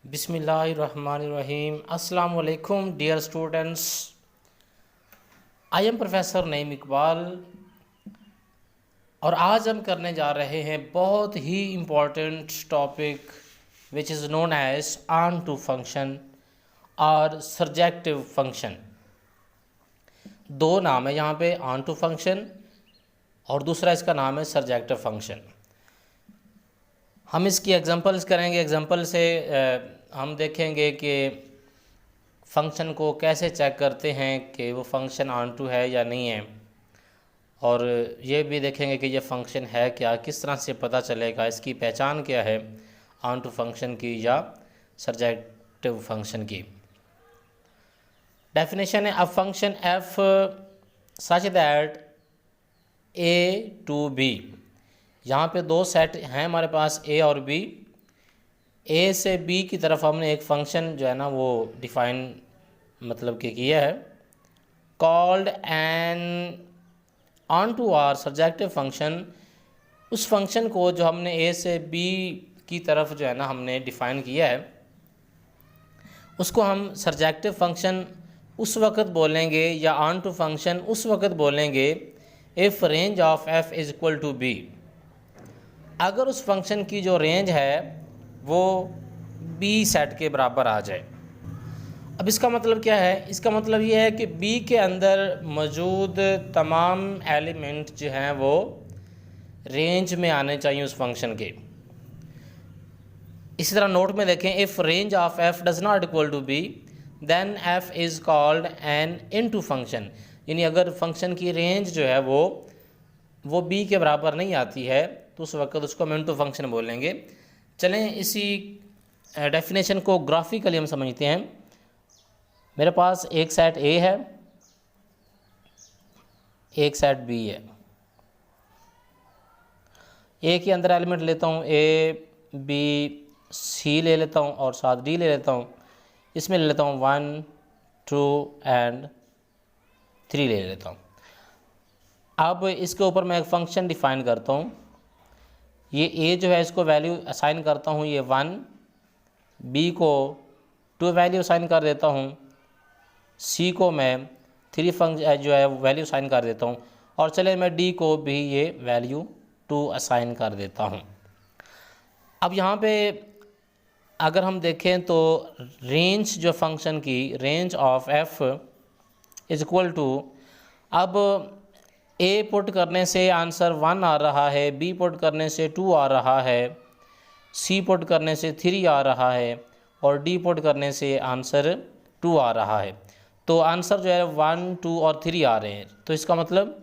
बिस्मिल्लाहिर्रहमानिर्रहीम। अस्सलाम वालेकुम dear students. I am professor Naeem Iqbal और आज हम करने जा रहे हैं बहुत ही important topic which is known as onto function और सर्जेक्टिव फंक्शन। दो नाम है यहाँ पे, ऑन टू फंक्शन और दूसरा इसका नाम है सर्जेक्टिव फंक्शन। हम इसकी एग्जांपल्स करेंगे। एग्जांपल से हम देखेंगे कि फ़ंक्शन को कैसे चेक करते हैं कि वो फ़ंक्शन ऑन टू है या नहीं है, और ये भी देखेंगे कि ये फ़ंक्शन है क्या, किस तरह से पता चलेगा, इसकी पहचान क्या है ऑन टू फंक्शन की या सर्जेक्टिव फंक्शन की। डेफिनेशन है, a function f such that A to B. यहाँ पे दो सेट हैं हमारे पास, ए और बी। ए से बी की तरफ हमने एक फंक्शन जो है ना वो डिफ़ाइन मतलब कि किया है, called an onto or surjective function. उस फंक्शन को जो हमने ए से बी की तरफ जो है ना हमने डिफ़ाइन किया है, उसको हम सर्जेक्टिव फंक्शन उस वक़्त बोलेंगे या ऑन टू फंक्शन उस वक़्त बोलेंगे if range of f is equal to B. अगर उस फंक्शन की जो रेंज है वो बी सेट के बराबर आ जाए। अब इसका मतलब क्या है? इसका मतलब ये है कि बी के अंदर मौजूद तमाम एलिमेंट जो हैं वो रेंज में आने चाहिए उस फंक्शन के। इसी तरह नोट में देखें, if range of f does not equal to B then f is called an into function. यानी अगर फंक्शन की रेंज जो है वो बी के बराबर नहीं आती है तो उस वक्त उसको हम इनटू फंक्शन बोलेंगे। चलें इसी डेफिनेशन को ग्राफिकली हम समझते हैं। मेरे पास एक सेट ए है, एक सेट बी है। ए के अंदर एलिमेंट लेता हूँ, ए बी सी ले लेता हूँ और साथ डी ले लेता हूँ। इसमें ले लेता हूँ 1 2 एंड 3 ले लेता हूँ। अब इसके ऊपर मैं एक फंक्शन डिफ़ाइन करता हूँ। ये ए जो है इसको वैल्यू असाइन करता हूँ ये 1, बी को 2 वैल्यू असाइन कर देता हूँ, सी को मैं 3 जो है वैल्यू असाइन कर देता हूँ, और चले मैं डी को भी ये वैल्यू 2 असाइन कर देता हूँ। अब यहाँ पे अगर हम देखें तो रेंज जो फंक्शन की range of f is equal to, अब ए पुट करने से आंसर 1 आ रहा है, बी पुट करने से 2 आ रहा है, सी पुट करने से 3 आ रहा है और डी पुट करने से आंसर 2 आ रहा है। तो आंसर जो है 1 2 और 3 आ रहे हैं। तो इसका मतलब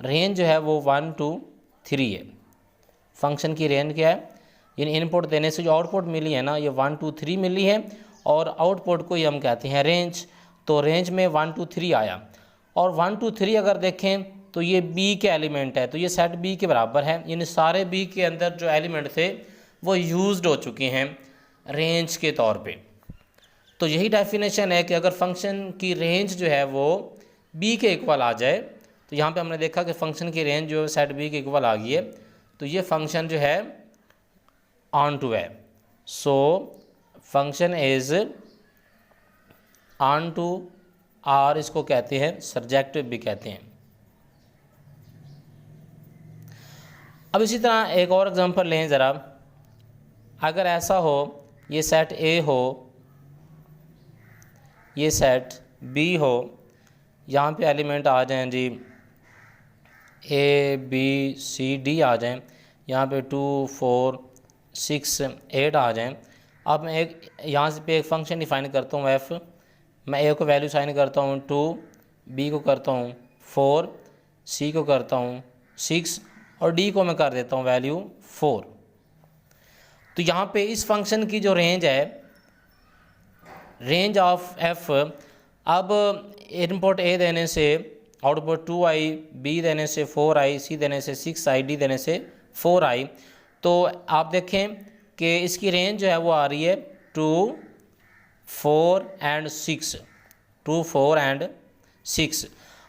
रेंज जो है वो 1 2 3 है। फंक्शन की रेंज क्या है? यानी इनपुट देने से जो आउटपुट मिली है ना ये 1 2 3 मिली है और आउटपुट को ही हम कहते हैं रेंज। तो रेंज में 1 2 3 आया, और 1 2 3 अगर देखें तो ये बी के एलिमेंट है, तो ये सेट बी के बराबर है। यानी सारे बी के अंदर जो एलिमेंट थे वो यूज्ड हो चुके हैं रेंज के तौर पे। तो यही डेफिनेशन है कि अगर फंक्शन की रेंज जो है वो बी के इक्वल आ जाए, तो यहाँ पे हमने देखा कि फंक्शन की रेंज जो है सेट बी के इक्वल आ गई है, तो ये फंक्शन जो है ऑन टू है। So function is onto, और इसको कहते हैं सर्जेक्टिव भी कहते हैं। अब इसी तरह एक और एग्जांपल लें ज़रा। अगर ऐसा हो, ये सेट ए हो, ये सेट बी हो, यहाँ पे एलिमेंट आ जाएं जी ए बी सी डी आ जाएं, यहाँ पे 2 4 6 8 आ जाएं। अब मैं एक यहाँ पे एक फंक्शन डिफाइन करता हूँ एफ। मैं ए को वैल्यू साइन करता हूँ 2, बी को करता हूँ 4, सी को करता हूँ 6 और डी को मैं कर देता हूँ वैल्यू 4। तो यहाँ पे इस फंक्शन की जो रेंज है, रेंज ऑफ एफ, अब इनपुट ए देने से आउटपुट 2i, बी देने से 4i, सी देने से 6i, डी देने से 4i। तो आप देखें कि इसकी रेंज जो है वो आ रही है 2 4 एंड 6, 2 4 एंड 6,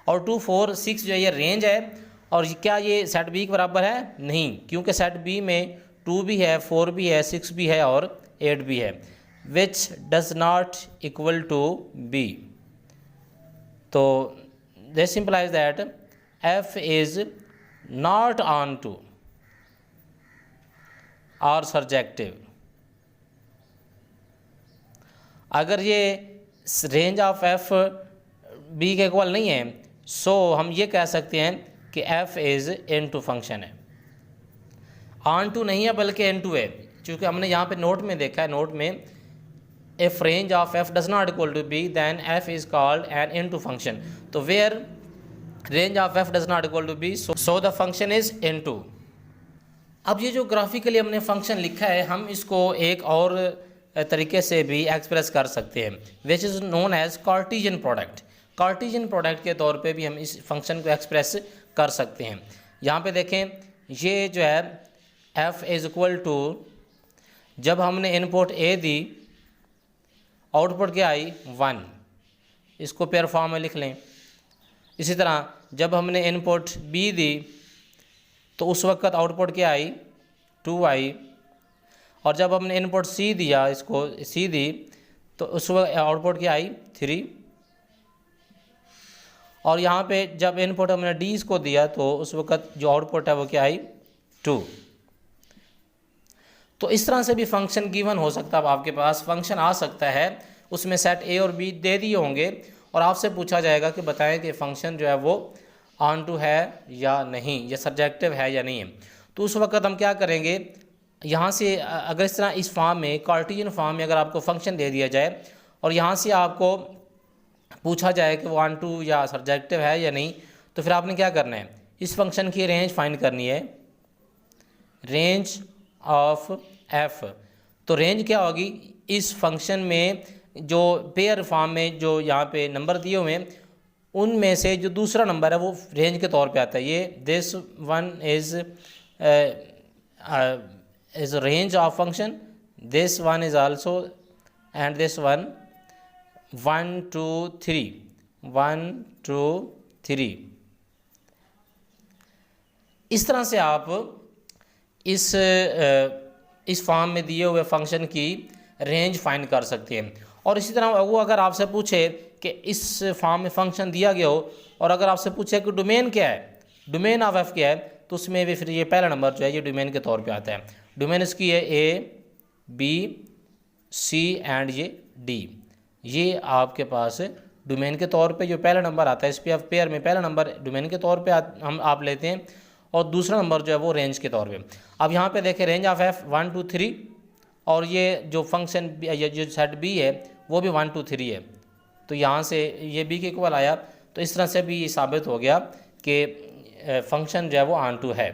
और 2 4 6 जो है ये रेंज है। और क्या ये सेट बी के बराबर है? नहीं, क्योंकि सेट बी में 2 भी है, 4 भी है, 6 भी है और 8 भी है। which does not equal to b. तो this implies that f is not onto or surjective. अगर ये रेंज ऑफ एफ बी के इक्वल नहीं है, सो हम ये कह सकते हैं कि f is N to function है। ऑन टू नहीं है बल्कि एन टू है, क्योंकि हमने यहाँ पे नोट में देखा है, नोट में if range of f does not equal to B then f is called an N to function. तो where range of f does not equal to B, so the function is N to. अब ये जो graphically हमने function लिखा है, हम इसको एक और तरीके से भी एक्सप्रेस कर सकते हैं, which is known as Cartesian product. Cartesian product के तौर पे भी हम इस फंक्शन को एक्सप्रेस कर सकते हैं। यहाँ पे देखें, ये जो है f इज़ इक्वल टू, जब हमने इनपुट a दी, आउटपुट क्या आई 1, इसको पेयर फॉर्म में लिख लें। इसी तरह जब हमने इनपुट b दी तो उस वक्त आउटपुट क्या आई 2 आई, और जब हमने इनपुट c दिया, इसको c दी, तो उस वक्त आउटपुट क्या आई 3, और यहाँ पे जब इनपुट हमने d इसको दिया तो उस वक्त जो आउटपुट है वो क्या आई 2। तो इस तरह से भी फंक्शन गिवन हो सकता है, अब आपके पास फंक्शन आ सकता है, उसमें सेट a और b दे दिए होंगे और आपसे पूछा जाएगा कि बताएं कि फंक्शन जो है वो ऑन टू है या नहीं, या सब्जेक्टिव है या नहीं है। तो उस वक्त हम क्या करेंगे, यहाँ से अगर इस तरह इस फॉर्म में, कार्टेशियन फॉर्म में अगर आपको फंक्शन दे दिया जाए और यहाँ से आपको पूछा जाए कि वो ऑन टू या सब्जेक्टिव है या नहीं, तो फिर आपने क्या करना है, इस फंक्शन की रेंज फाइंड करनी है, रेंज ऑफ एफ। तो रेंज क्या होगी, इस फंक्शन में जो पेयर फॉर्म में जो यहाँ पे नंबर दिए हुए हैं उनमें से जो दूसरा नंबर है वो रेंज के तौर पे आता है। ये this one is range of function, this one is also, and this one 1 2 3 1 2 3। इस तरह से आप इस फॉर्म में दिए हुए फंक्शन की रेंज फाइंड कर सकते हैं। और इसी तरह वो अगर आपसे पूछे कि इस फॉर्म में फंक्शन दिया गया हो और अगर आपसे पूछे कि डोमेन क्या है, डोमेन ऑफ एफ क्या है, तो उसमें भी फिर ये पहला नंबर जो है ये डोमेन के तौर पे आता है। डोमेन इसकी है ए बी सी एंड ये डी, ये आपके पास डोमेन के तौर पे जो पहला नंबर आता है, इस पे पेयर में पहला नंबर डोमेन के तौर पे आप लेते हैं और दूसरा नंबर जो है वो रेंज के तौर पे। अब यहाँ पे देखें रेंज ऑफ एफ 1 2 3, और ये जो फंक्शन जो सेट बी है वो भी 1 2 3 है, तो यहाँ से ये बी के इक्वल आया। तो इस तरह से भी ये साबित हो गया कि फंक्शन जो है वो ऑन टू है।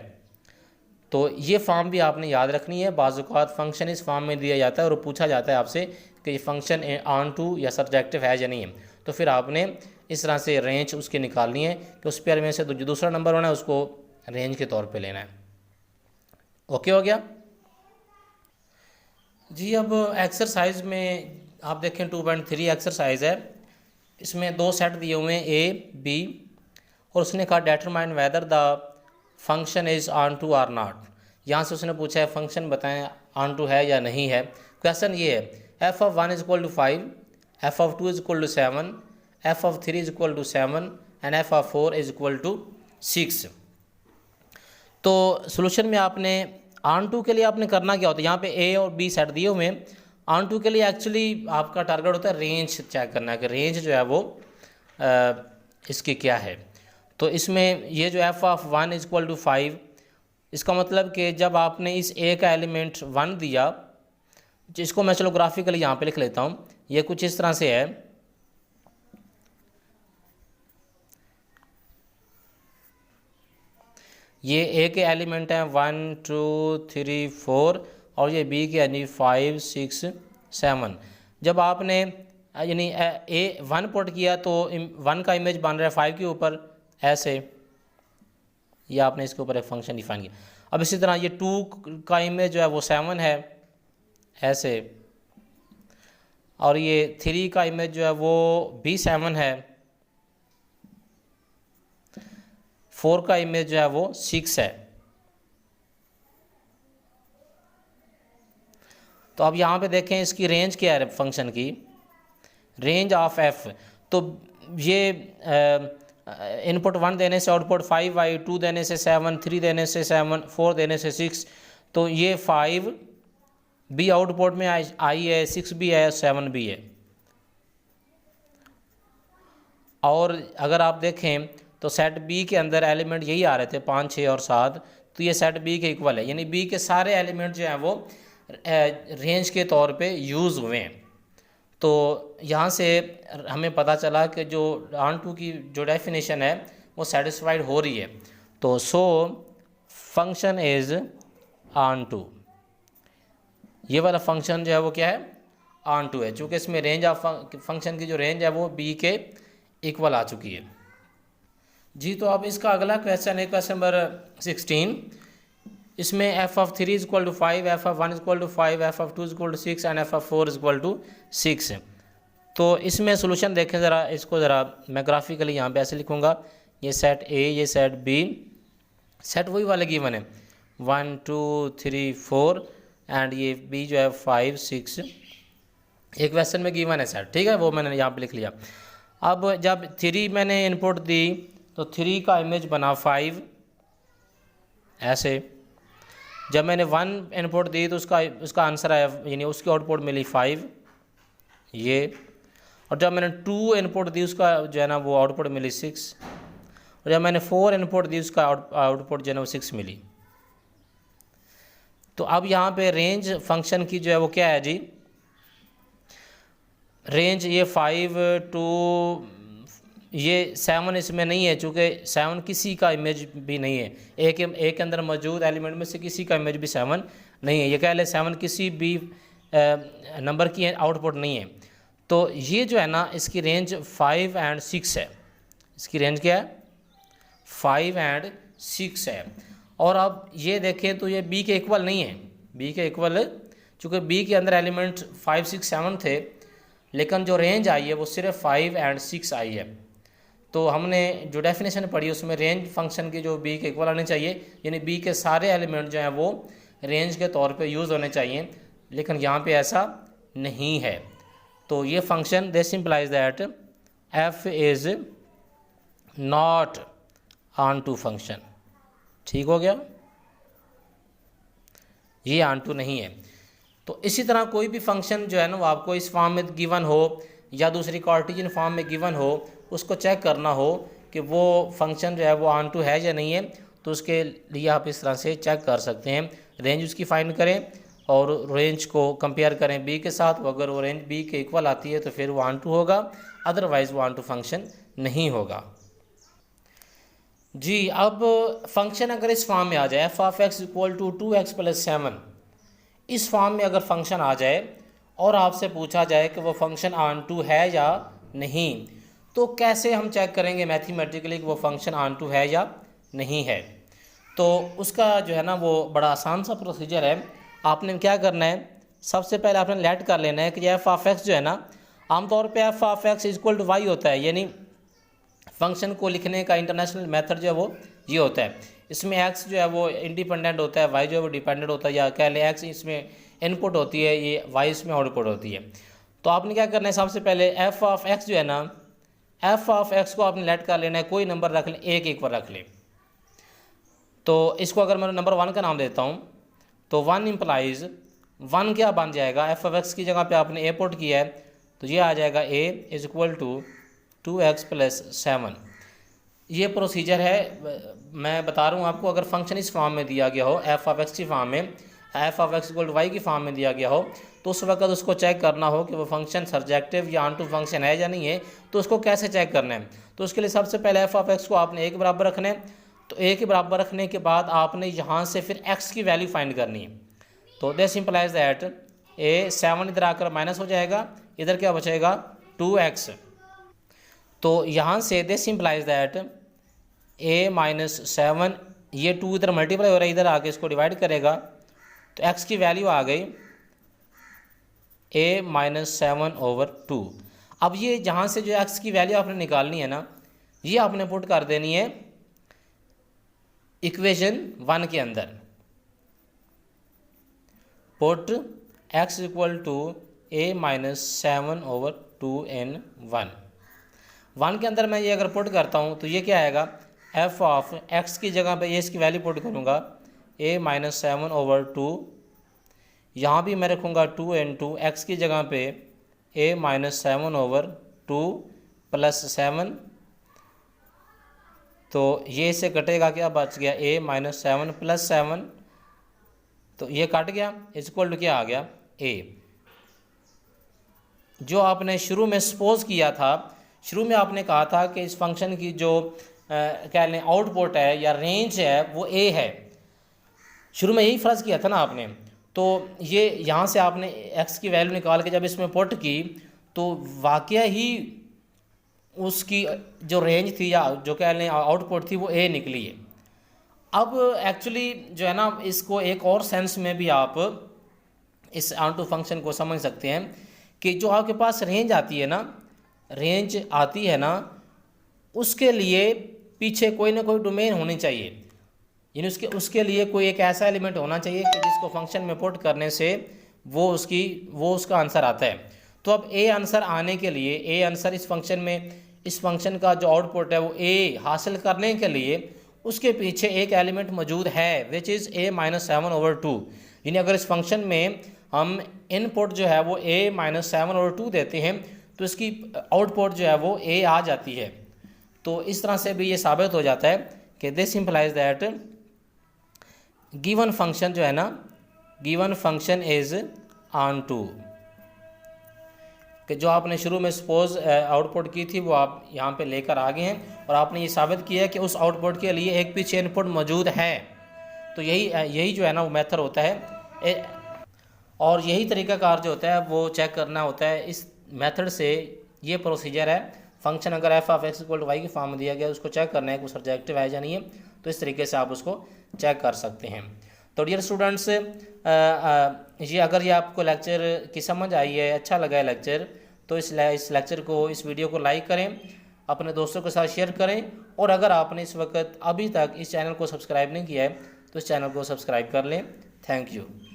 तो ये फॉर्म भी आपने याद रखनी है, बाज़ औक़ात फंक्शन इस फॉर्म में दिया जाता है और पूछा जाता है आपसे कि ये फंक्शन ऑन टू या सब्जेक्टिव है या नहीं है, तो फिर आपने इस तरह से रेंज उसकी निकालनी है कि उस पेयर में से जो दूसरा नंबर होना है उसको रेंज के तौर पे लेना है। ओके हो गया जी। अब एक्सरसाइज में आप देखें 2.3 एक्सरसाइज है, इसमें दो सेट दिए हुए हैं ए बी, और उसने कहा determine whether the function is onto or not. यहाँ से उसने पूछा है फंक्शन बताएं ऑन टू है या नहीं है। क्वेश्चन ये है f of 1 is equal to 5, f of 2 is equal to 7, f of 3 is equal to 7 and f of 4 is equal to 6। तो सोल्यूशन में आपने ऑन टू के लिए आपने करना क्या होता है, यहाँ पे ए और बी सेट दिए हुए हैं। ऑन टू के लिए एक्चुअली आपका टारगेट होता है रेंज चेक करना है कि रेंज जो है वो इसकी क्या है। तो इसमें ये जो f of 1 is equal to 5, इसका मतलब कि जब आपने इस ए का एलिमेंट 1 दिया, जिसको मैं चलो ग्राफिकली यहाँ पे लिख लेता हूँ, ये कुछ इस तरह से है। ये ए के एलिमेंट हैं 1 2 3 4 और ये बी के यानी 5 6 7। जब आपने यानी ए 1 पुट किया तो 1 का इमेज बन रहा है 5 के ऊपर ऐसे, ये आपने इसके ऊपर एक फंक्शन डिफाइन किया। अब इसी तरह ये 2 का इमेज जो है वो 7 है ऐसे, और ये 3 का इमेज जो है वो भी 7 है, 4 का इमेज जो है वो 6 है। तो अब यहाँ पे देखें इसकी रेंज क्या है फंक्शन की, रेंज ऑफ एफ। तो ये इनपुट 1 देने से आउटपुट 5 आई, 2 देने से 7, 3 देने से 7, 4 देने से 6, तो ये 5 भी आउटपुट में आई है, 6 भी है, 7 भी है। और अगर आप देखें तो सेट बी के अंदर एलिमेंट यही आ रहे थे 5, 6 और 7, तो ये सेट बी के इक्वल है, यानी बी के सारे एलिमेंट जो हैं वो रेंज के तौर पे यूज़ हुए हैं। तो यहाँ से हमें पता चला कि जो ऑन टू की जो डेफिनेशन है वो सेटिस्फाइड हो रही है। तो so function is onto, ये वाला फंक्शन जो है वो क्या है, ऑन टू है, चूँकि इसमें रेंज ऑफ फंक्शन की जो रेंज है वो बी के इक्वल आ चुकी है जी। तो अब इसका अगला क्वेश्चन है क्वेश्चन नंबर 16। इसमें f of 3 is equal to 5, f of 1 is equal to 5, f of 2 is equal to 6 and f of 4 is equal to 6। तो इसमें सोल्यूशन देखें ज़रा, इसको ज़रा मैं ग्राफिकली यहाँ पे ऐसे लिखूँगा, ये सेट ए, ये सेट बी, सेट वही वाले गिवन है 1 2 3 4 एंड ये बी जो है 5 6, एक क्वेश्चन में गिवन है सेट, ठीक है, वो मैंने यहाँ पे लिख लिया। अब जब 3 मैंने इनपुट दी तो 3 का इमेज बना 5 ऐसे, जब मैंने 1 इनपुट दी तो उसका आंसर आया, यानी उसकी आउटपुट मिली 5 ये, और जब मैंने 2 इनपुट दी उसका जो है ना वो आउटपुट मिली 6, और जब मैंने 4 इनपुट दी उसका आउटपुट जो है ना वो 6 मिली। तो अब यहाँ पे रेंज फंक्शन की जो है वो क्या है जी, रेंज ये 5 टू ये 7 इसमें नहीं है, चूँकि 7 किसी का इमेज भी नहीं है, एक के अंदर मौजूद एलिमेंट में से किसी का इमेज भी 7 नहीं है, ये कह ले 7 किसी भी नंबर की आउटपुट नहीं है। तो ये जो है ना इसकी रेंज 5 एंड 6 है, इसकी रेंज क्या है 5 एंड 6 है। और अब ये देखें तो ये बी के इक्वल नहीं है, बी के इक्वल, चूँकि बी के अंदर एलिमेंट 5 6 7 थे, लेकिन जो रेंज आई है वो सिर्फ 5 एंड 6 आई है। तो हमने जो डेफिनेशन पढ़ी उसमें रेंज फंक्शन की जो बी के इक्वल आने चाहिए, यानी बी के सारे एलिमेंट जो हैं वो रेंज के तौर पे यूज़ होने चाहिए, लेकिन यहाँ पे ऐसा नहीं है। तो ये function this implies that f is not onto function, ठीक हो गया, ये ऑन टू नहीं है। तो इसी तरह कोई भी फंक्शन जो है ना वो आपको इस फॉर्म में गिवन हो या दूसरी कार्टेशियन फॉर्म में गिवन हो, उसको चेक करना हो कि वो फंक्शन जो है वो ऑन टू है या नहीं है, तो उसके लिए आप इस तरह से चेक कर सकते हैं। रेंज उसकी फाइंड करें और रेंज को कंपेयर करें बी के साथ, अगर वो रेंज बी के इक्वल आती है तो फिर वो ऑन टू होगा, अदरवाइज़ वो ऑन टू फंक्शन नहीं होगा जी। अब फंक्शन अगर इस फॉर्म में आ जाए f of x equal to 2x + 7, इस फॉर्म में अगर फंक्शन आ जाए और आपसे पूछा जाए कि वो फंक्शन ऑन टू है या नहीं, तो कैसे हम चेक करेंगे मैथमेटिकली कि वो फंक्शन ऑन टू है या नहीं है। तो उसका जो है ना वो बड़ा आसान सा प्रोसीजर है। आपने क्या करना है, सबसे पहले आपने लेट कर लेना है कि एफ ऑफ एक्स जो है ना, आमतौर पे f of x equal to y होता है, यानी फंक्शन को लिखने का इंटरनेशनल मेथड जो है वो ये होता है। इसमें एक्स जो है वो इंडिपेंडेंट होता है, वाई जो है वो डिपेंडेंट होता है, या कह लें एक्स इसमें इनपुट होती है, ये वाई इसमें आउटपुट होती है। तो आपने क्या करना है, सबसे पहले एफ ऑफ एक्स जो है ना, एफ ऑफ एक्स को आपने लेट कर लेना है, कोई नंबर रख लें, एक एक पर रख लें। तो इसको अगर मैं नंबर 1 का नाम देता हूँ तो 1 इम्प्लाइज 1 क्या बन जाएगा, एफ ऑफ एक्स की जगह पे आपने ए पुट किया है तो ये आ जाएगा ए इज इक्वल टू 2x + 7। ये प्रोसीजर है, मैं बता रहा हूँ आपको। अगर फंक्शन इस फॉर्म में दिया गया हो, एफ ऑफ एक्स की फॉर्म में, f of x equal to y की फॉर्म में दिया गया हो, तो उस वक्त उसको चेक करना हो कि वो फंक्शन सर्जेक्टिव या ऑन टू फंक्शन है या नहीं है, तो उसको कैसे चेक करना है। तो उसके लिए सबसे पहले एफ ऑफ एक्स को आपने एक बराबर रखना है, तो एक के बराबर रखने के बाद आपने यहाँ से फिर एक्स की वैल्यू फाइंड करनी है। तो दिस इम्प्लाइज दैट ए 7 इधर आकर माइनस हो जाएगा, इधर क्या बचेगा 2x। तो यहाँ से दिस इम्प्लाइज दैट a - 7, ये 2 इधर मल्टीप्लाई हो रहा है, इधर आके इसको डिवाइड करेगा तो x की वैल्यू आ गई a - 7/2। अब ये जहाँ से जो x की वैल्यू आपने निकालनी है ना, ये आपने पुट कर देनी है इक्वेशन 1 के अंदर। पुट x इक्वल टू a माइनस 7/2n1। 1 के अंदर मैं ये अगर पुट करता हूँ तो ये क्या आएगा, f ऑफ x की जगह पे ये इसकी वैल्यू पुट करूँगा a माइनस 7/2, यहाँ भी मैं रखूँगा 2n2, x की जगह पे a माइनस 7/2 प्लस 7, तो ये इससे कटेगा, क्या बच गया a माइनस 7 प्लस 7, तो ये कट गया, इज इक्वल टू क्या आ गया a। जो आपने शुरू में सपोज किया था, शुरू में आपने कहा था कि इस फंक्शन की जो कह लें आउटपुट है या रेंज है वो a है, शुरू में यही फ़र्ज़ किया था ना आपने। तो ये यहाँ से आपने x की वैल्यू निकाल के जब इसमें पुट की तो वाकया ही उसकी जो रेंज थी या जो कह लें आउटपुट थी वो a निकली है। अब एक्चुअली जो है ना, इसको एक और सेंस में भी आप इस ऑन टू फंक्शन को समझ सकते हैं कि जो आपके पास रेंज आती है ना, उसके लिए पीछे कोई ना कोई डोमेन होनी चाहिए, यानी उसके लिए कोई एक ऐसा एलिमेंट होना चाहिए कि जिसको फंक्शन में पुट करने से वो उसका आंसर आता है। तो अब ए आंसर आने के लिए, ए आंसर इस फंक्शन का जो आउटपुट है वो ए हासिल करने के लिए उसके पीछे एक एलिमेंट मौजूद है विच इज़ a माइनस 7/2। यानी अगर इस फंक्शन में हम इनपुट जो है वो a माइनस 7/2 देते हैं तो इसकी आउटपुट जो है वो a आ जाती है। तो इस तरह से भी ये साबित हो जाता है कि this implies that given function जो है ना, given function is onto, कि जो आपने शुरू में सपोज आउटपुट की थी वो आप यहाँ पे लेकर आ गए हैं और आपने ये साबित किया है कि उस आउटपुट के लिए एक पीछे इनपुट मौजूद है। तो यही जो है ना वो मेथड होता है, और यही तरीक़ाकार जो होता है वो चेक करना होता है। इस मेथड से ये प्रोसीजर है, फंक्शन अगर f of x equal to y की फॉर्म में दिया गया उसको चेक करना है कि वो सब्जेक्टिव है या नहीं है, तो इस तरीके से आप उसको चेक कर सकते हैं। तो डियर स्टूडेंट्स, ये अगर ये आपको लेक्चर की समझ आई है, अच्छा लगा है लेक्चर, तो इस लेक्चर को, इस वीडियो को लाइक करें, अपने दोस्तों के साथ शेयर करें, और अगर आपने इस वक्त अभी तक इस चैनल को सब्सक्राइब नहीं किया है तो इस चैनल को सब्सक्राइब कर लें। Thank you.